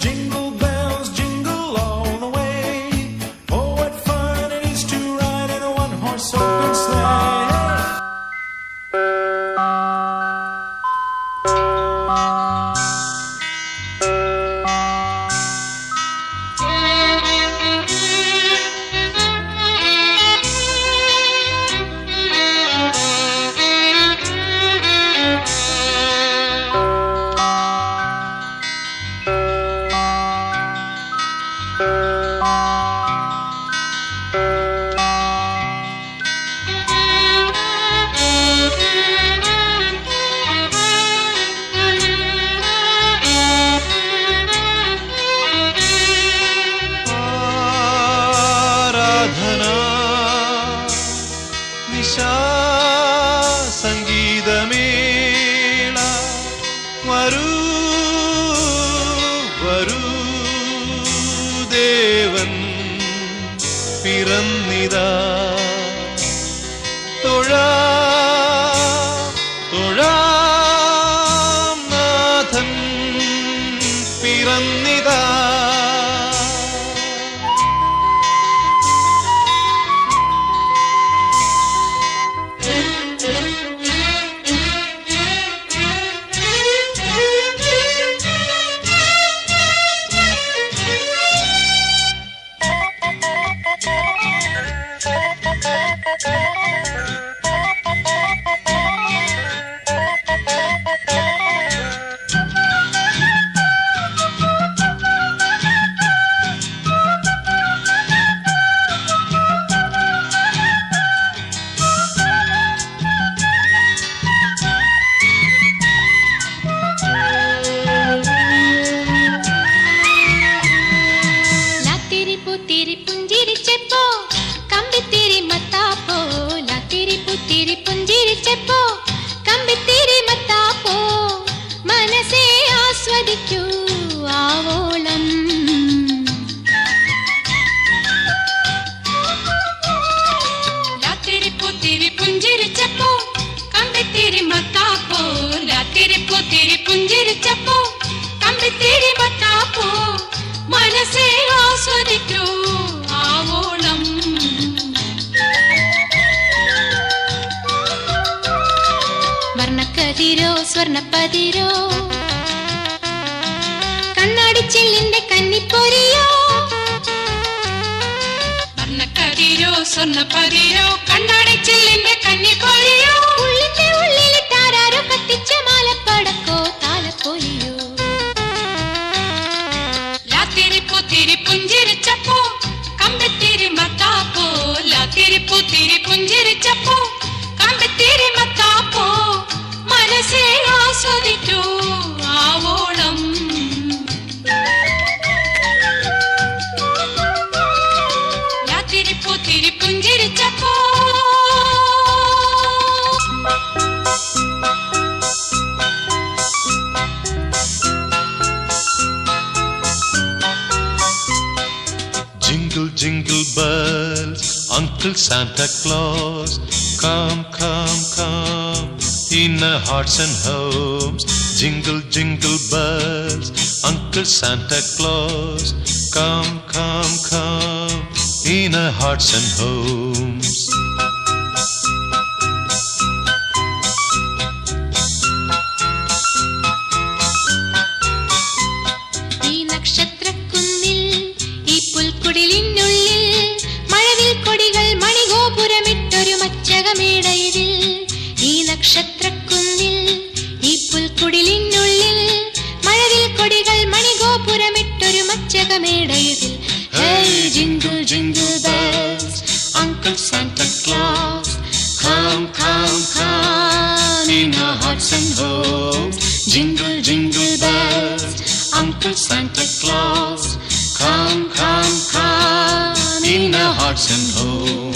bells, jingle all the way. Oh, what fun it is to ride in a one-horse open sleigh. സംഗീതമേള വരൂ വരൂ ദേവൻ പിറന്നിതാ തൊഴാം നാഥൻ പിറന്നിതാ. മനസ്സേ ആസ്വദിക്കൂ ആവോളം. വർണ്ണക്കതിരോ സ്വർണ്ണപ്പതിരോ കണ്ണാടിച്ചില്ലിന്റെ കന്നിപ്പൊരിയോ. വർണ്ണക്കതിരോ സ്വർണ്ണപ്പതിരോ കണ്ണാടിച്ചില്ലിന്റെ കന്നിപ്പൊരിയോ. ഉള്ളിന്റെ ഉള്ളിലിട്ടാരോ കത്തിച്ച മാലപ്പടക്കോ താലപ്പൊലിയോ. തിരി പുഞ്ചിരിച്ചപ്പോ കമ്പിത്തിരി മത്താപ്പോ. തിരി പുഞ്ചിരിച്ചപ്പോ കമ്പിത്തിരി മത്താപ്പോ. മനസ്സേ ആസ്വദിക്കൂ ആവോളം. തിരി പുഞ്ചിരിച്ചപ്പോ. Jingle, jingle bells, Uncle Santa Claus, come, come, come, in our hearts and homes. Jingle, jingle bells, Uncle Santa Claus, come, come, come, in our hearts and homes. നക്ഷത്രക്കുന്നിൽ ഈ പുൽക്കുടിലിനുള്ളിൽ മഴവിൽ കൊടികൾ മണിഗോപുരമിട്ടൊരു മച്ചകമേടയിൽ. Hey jingle jingle bells, Uncle Santa Claus, come come come in our hearts and homes. Jingle jingle bells, Uncle Santa Claus, come come come in our hearts and homes.